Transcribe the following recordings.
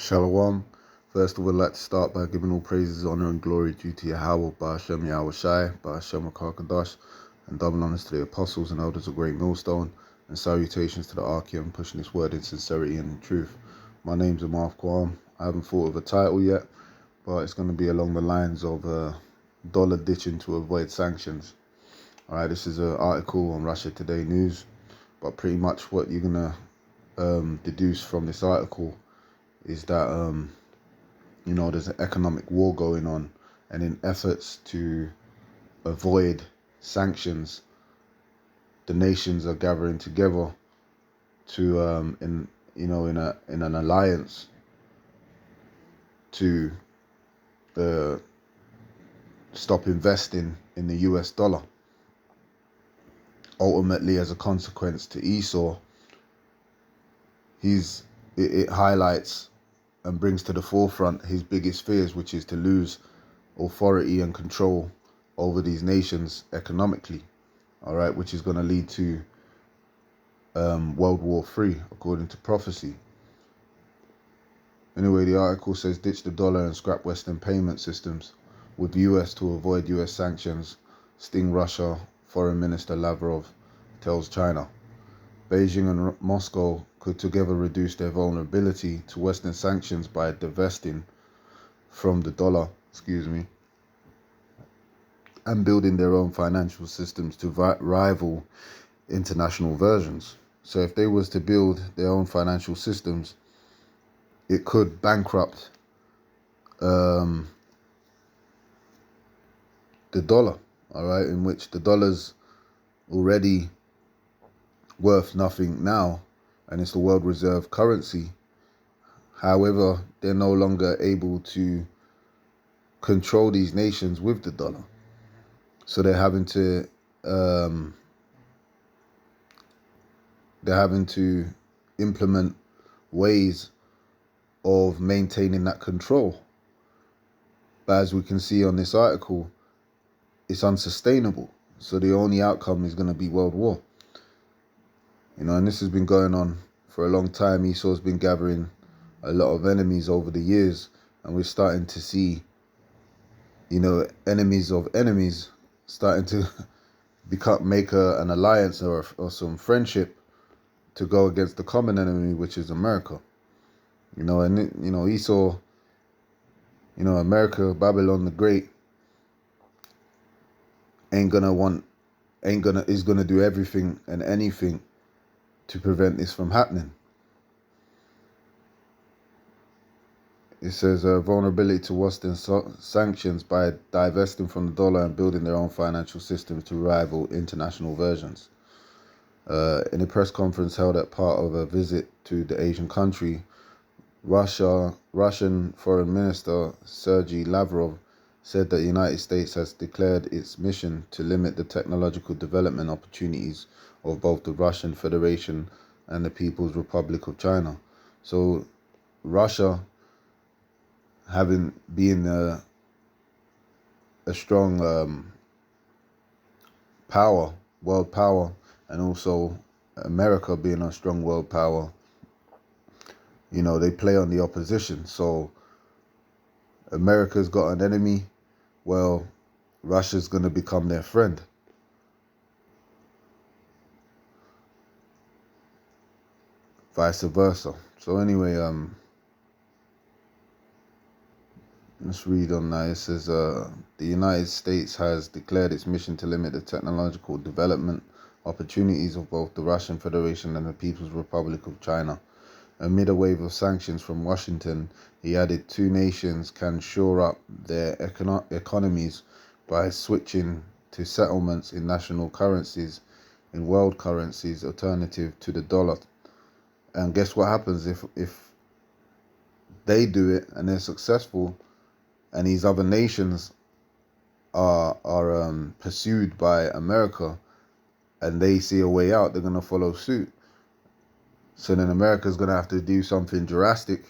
Shalom. First of all, I'd like to start by giving all praises, honor, and glory due to Yahweh, Ba'ashem Yahushai, Ba'ashem HaKadosh, and double honors to the apostles and elders of Great Millstone, and salutations to the Archean pushing this word in sincerity and in truth. My name's Amarth Kwam. I haven't thought of a title yet, but it's going to be along the lines of dollar ditching to avoid sanctions. Alright, this is an article on Russia Today News, but pretty much what you're going to deduce from this article is that there's an economic war going on, and in efforts to avoid sanctions, the nations are gathering together to in an alliance to stop investing in the US dollar. Ultimately, as a consequence to Esau, it highlights and brings to the forefront his biggest fears, which is to lose authority and control over these nations economically, all right, which is going to lead to World War III, according to prophecy. Anyway, the article says, ditch the dollar and scrap Western payment systems with US to avoid US sanctions. Sting Russia, Foreign Minister Lavrov tells China. Beijing and Moscow could together reduce their vulnerability to Western sanctions by divesting from the dollar, and building their own financial systems to rival international versions. So if they was to build their own financial systems, it could bankrupt the dollar, all right, in which the dollar's already worth nothing now, and it's the world reserve currency. However, they're no longer able to control these nations with the dollar, so they're having to implement ways of maintaining that control. But as we can see on this article, it's unsustainable. So the only outcome is going to be world war. And this has been going on for a long time. Esau's been gathering a lot of enemies over the years, and we're starting to see, enemies of enemies starting to make an alliance or some friendship to go against the common enemy, which is America. Esau, America, Babylon the Great, is gonna do everything and anything to prevent this from happening. It says vulnerability to Western sanctions by divesting from the dollar and building their own financial systems to rival international versions. In a press conference held as part of a visit to the Asian country, Russian Foreign Minister Sergei Lavrov said that the United States has declared its mission to limit the technological development opportunities of both the Russian Federation and the People's Republic of China. So Russia, being a strong world power, and also America being a strong world power, they play on the opposition. So America's got an enemy, well, Russia's going to become their friend. Vice versa. So anyway, let's read on that. It says, the United States has declared its mission to limit the technological development opportunities of both the Russian Federation and the People's Republic of China. Amid a wave of sanctions from Washington, he added, two nations can shore up their economies by switching to settlements in national currencies, in world currencies alternative to the dollar. And guess what happens if they do it and they're successful, and these other nations are pursued by America, and they see a way out, they're going to follow suit. So then America's going to have to do something drastic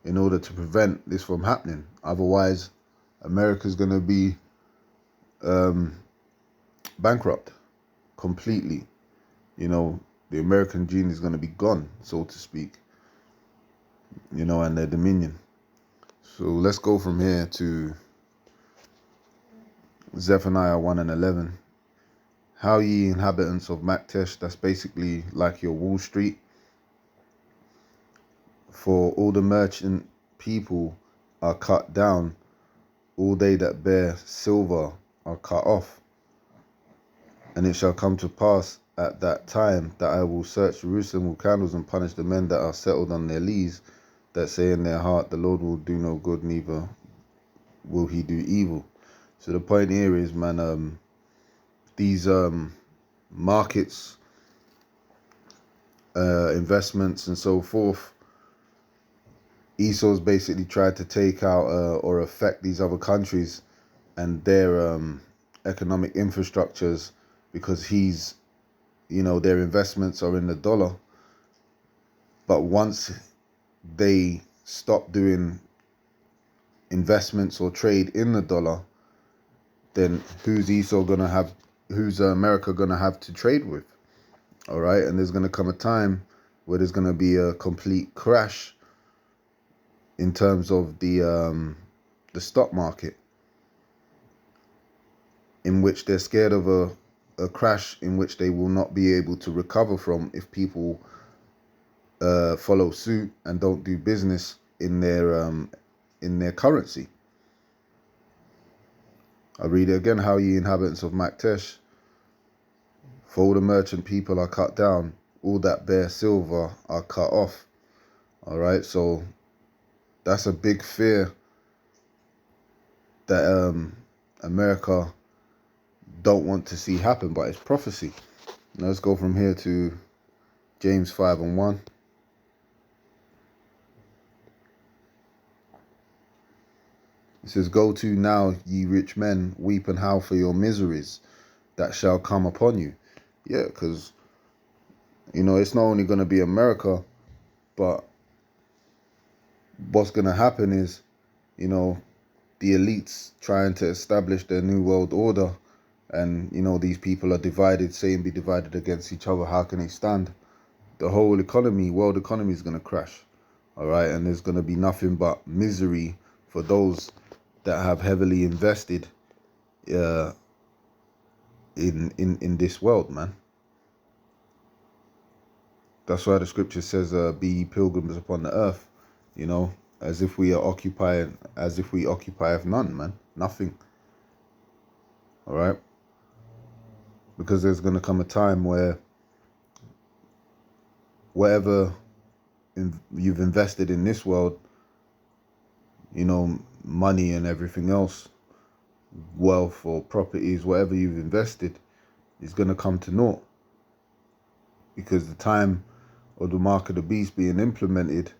in order to prevent this from happening. Otherwise, America's going to be bankrupt completely. The American gene is going to be gone, so to speak. and their dominion. So let's go from here to Zephaniah 1 and 11. How ye inhabitants of Maktesh, that's basically like your Wall Street, for all the merchant people are cut down, all they that bear silver are cut off. And it shall come to pass at that time that I will search Jerusalem with candles and punish the men that are settled on their lees, that say in their heart, the Lord will do no good, neither will he do evil. So the point here is, man, these markets, investments and so forth, Esau's basically tried to take out or affect these other countries and their economic infrastructures, because he's, their investments are in the dollar. But once they stop doing investments or trade in the dollar, then who's America gonna have to trade with? All right, and there's gonna come a time where there's gonna be a complete crash in terms of the stock market, in which they're scared of a crash in which they will not be able to recover from if people follow suit and don't do business in their currency. I read it again. How ye inhabitants of Maktesh, for all the merchant people are cut down, all that bear silver are cut off. All right, so that's a big fear that America don't want to see happen, but it's prophecy. Now let's go from here to James 5 and 1. It says, go to now, ye rich men, weep and howl for your miseries that shall come upon you. Yeah, because, it's not only going to be America, but what's going to happen is, the elites trying to establish their new world order. And, these people are divided, say and be divided against each other. How can they stand? The whole economy, world economy is going to crash. All right. And there's going to be nothing but misery for those that have heavily invested in this world, man. That's why the scripture says, be ye pilgrims upon the earth, as if we occupy none, man. Nothing. All right. Because there's going to come a time where whatever you've invested in this world, money and everything else, wealth or properties, whatever you've invested, is going to come to naught. Because the time of the mark of the beast being implemented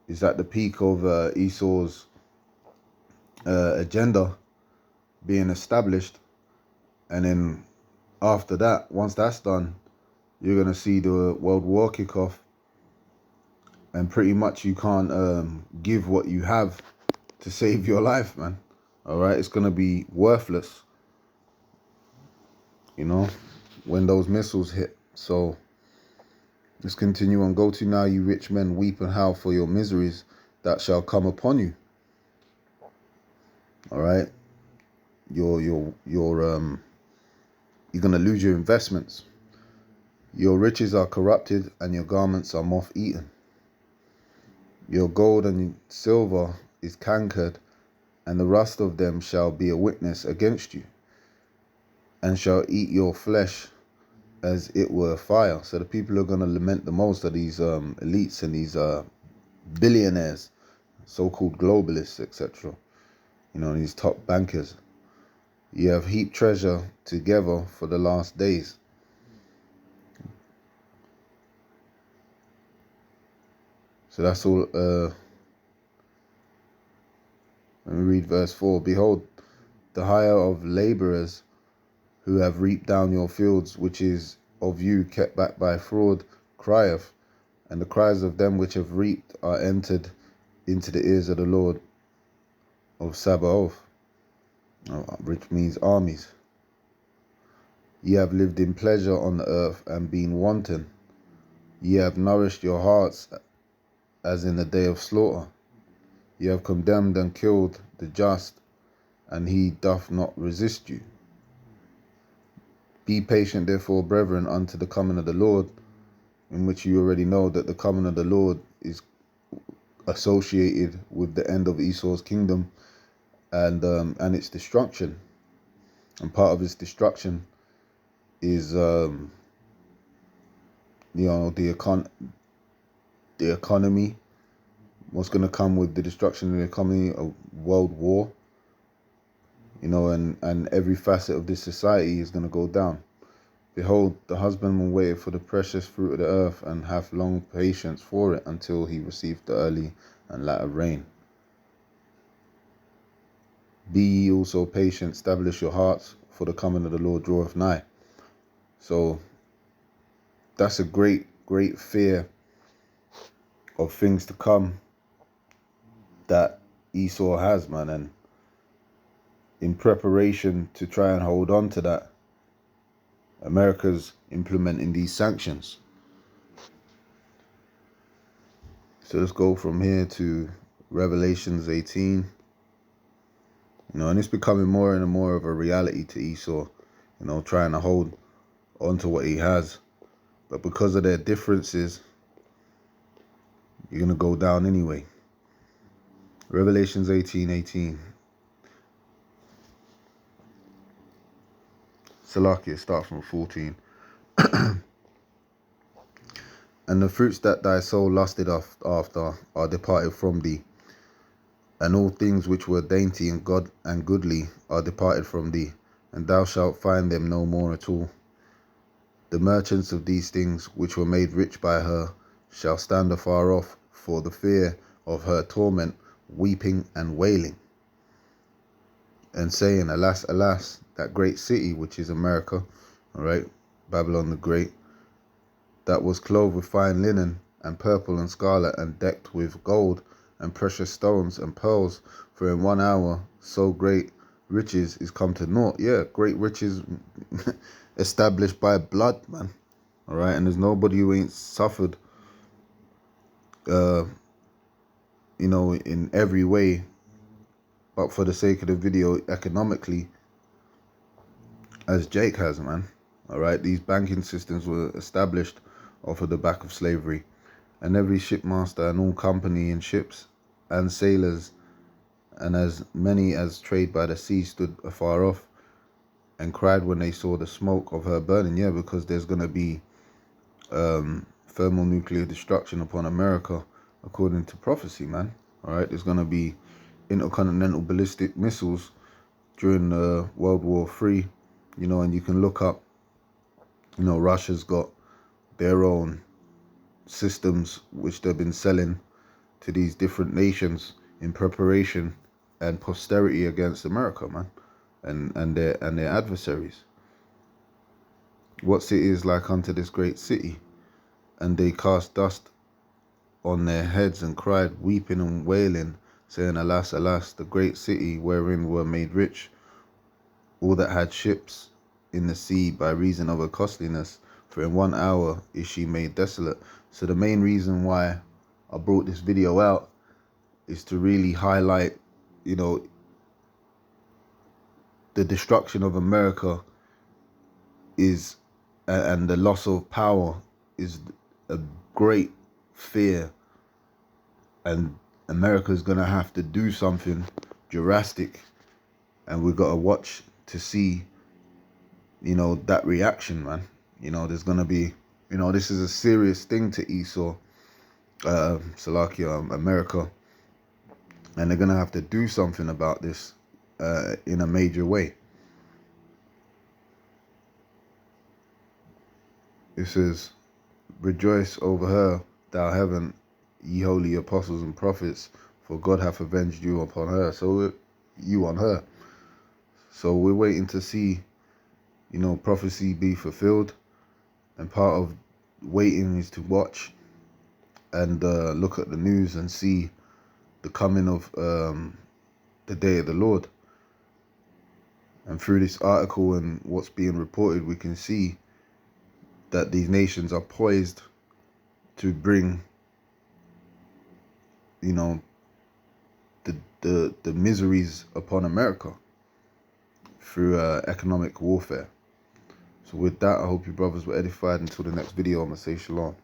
is at the peak of Esau's agenda being established. And then after that, once that's done, you're going to see the world war kick off. And pretty much you can't give what you have to save your life, man. All right, it's going to be worthless, when those missiles hit. So let's continue on. Go to now, you rich men, weep and howl for your miseries that shall come upon you. All right, you're going to lose your investments. Your riches are corrupted and your garments are moth-eaten. Your gold and silver is cankered, and the rust of them shall be a witness against you, and shall eat your flesh as it were fire. So the people who are going to lament the most are these elites and these billionaires, so-called globalists, etc. These top bankers. You have heaped treasure together for the last days. So that's all. Let me read verse 4. Behold, the hire of laborers who have reaped down your fields, which is of you kept back by fraud, crieth, and the cries of them which have reaped are entered into the ears of the Lord of Sabaoth, which means armies. Ye have lived in pleasure on the earth and been wanton. Ye have nourished your hearts as in the day of slaughter. You have condemned and killed the just, and he doth not resist you. Be patient, therefore, brethren, unto the coming of the Lord, in which you already know that the coming of the Lord is associated with the end of Esau's kingdom and its destruction. And part of its destruction is the economy. What's going to come with the destruction of the economy? A world war. And every facet of this society is going to go down. Behold, the husbandman waited for the precious fruit of the earth, and hath long patience for it, until he received the early and latter rain. Be ye also patient, establish your hearts, for the coming of the Lord draweth nigh. So that's a great, great fear of things to come that Esau has, man. And in preparation to try and hold on to that, America's implementing these sanctions. So let's go from here to Revelations 18. And it's becoming more and more of a reality to Esau, trying to hold on to what he has. But because of their differences, you're going to go down anyway. Revelations 18:18. Salakia, start from 14. And the fruits that thy soul lusted after are departed from thee, and all things which were dainty and goodly are departed from thee, and thou shalt find them no more at all. The merchants of these things, which were made rich by her, shall stand afar off for the fear of her torment, weeping and wailing, and saying, Alas, alas, that great city which is America, all right, Babylon the Great, that was clothed with fine linen and purple and scarlet, and decked with gold and precious stones and pearls, for in 1 hour so great riches is come to naught. Yeah, great riches established by blood, man. All right, and there's nobody who ain't suffered, in every way, but for the sake of the video, economically, as Jake has, man. All right, these banking systems were established off of the back of slavery, and every shipmaster and all company in ships and sailors, and as many as trade by the sea, stood afar off and cried when they saw the smoke of her burning. Yeah, because there's going to be thermonuclear destruction upon America, according to prophecy, man. All right, there's going to be intercontinental ballistic missiles during World War III, and you can look up, Russia's got their own systems which they've been selling to these different nations in preparation and posterity against America, man, and their adversaries. What city is like unto this great city? And they cast dust on their heads and cried, weeping and wailing, saying, Alas, alas, the great city wherein were made rich all that had ships in the sea by reason of her costliness, for in 1 hour is she made desolate. So the main reason why I brought this video out is to really highlight, the destruction of America is, and the loss of power is a great fear, and America's gonna have to do something drastic, and we've got to watch to see, that reaction, man. There's gonna be, this is a serious thing to Esau, Salakia, America, and they're gonna have to do something about this in a major way. It says, Rejoice over her, thou heaven, ye holy apostles and prophets, for God hath avenged you upon her. So you on her. So we're waiting to see, prophecy be fulfilled. And part of waiting is to watch and look at the news and see the coming of the day of the Lord. And through this article and what's being reported, we can see that these nations are poised to bring you know, the miseries upon America through economic warfare. So with that, I hope you brothers were edified. Until the next video, I'm going to say shalom.